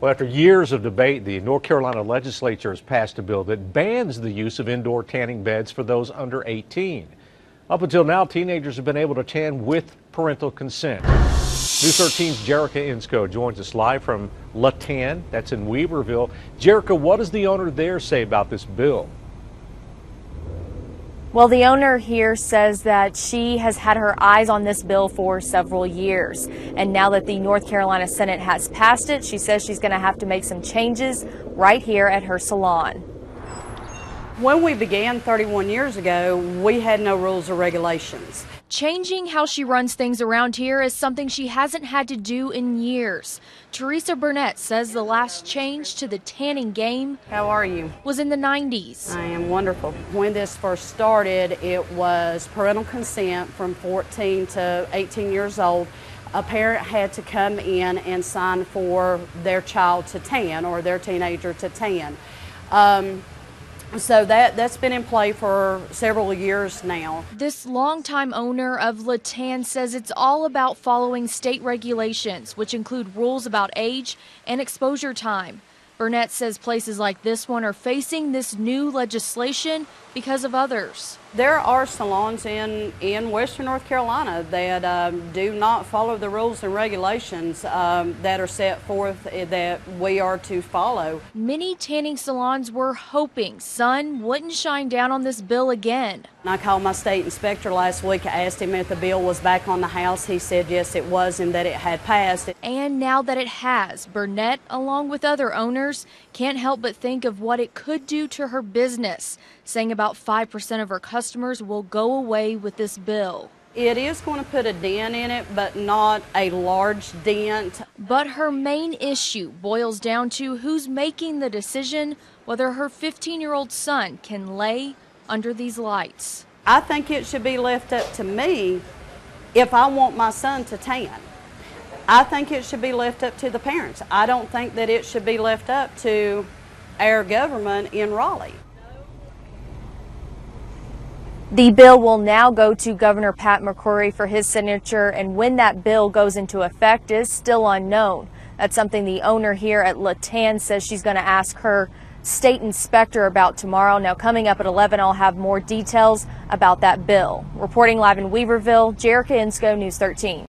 Well, after years of debate, the North Carolina legislature has passed a bill that bans the use of indoor tanning beds for those under 18. Up until now, teenagers have been able to tan with parental consent. News 13's Jerica Insco joins us live from La Tan, that's in Weaverville. Jerica, what does the owner there say about this bill? Well, the owner here says that she has had her eyes on this bill for several years. And now that the North Carolina Senate has passed it, she says she's going to have to make some changes right here at her salon. When we began 31 years ago, we had no rules or regulations. Changing how she runs things around here is something she hasn't had to do in years. Teresa Burnette says the last change to the tanning game, How are you? was in the 90s. I am wonderful. When this first started, it was parental consent from 14 to 18 years old. A parent had to come in and sign for their child to tan or their teenager to tan. So that's been in play for several years now. This longtime owner of La Tan says it's all about following state regulations, which include rules about age and exposure time. Burnette says places like this one are facing this new legislation because of others. There are salons in Western North Carolina that do not follow the rules and regulations that are set forth that we are to follow. Many tanning salons were hoping sun wouldn't shine down on this bill again. I called my state inspector last week. I asked him if the bill was back on the House. He said yes, it was, and that it had passed. And now that it has, Burnette, along with other owners, can't help but think of what it could do to her business, saying about 5% of her customers will go away with this bill. It is going to put a dent in it, but not a large dent. But her main issue boils down to who's making the decision whether her 15-year-old son can lay under these lights. I think it should be left up to me if I want my son to tan. I think it should be left up to the parents. I don't think that it should be left up to our government in Raleigh. The bill will now go to Governor Pat McCrory for his signature, and when that bill goes into effect is still unknown. That's something the owner here at La Tan says she's going to ask her state inspector about tomorrow. Now, coming up at 11, I'll have more details about that bill. Reporting live in Weaverville, Jerica Insco, News 13.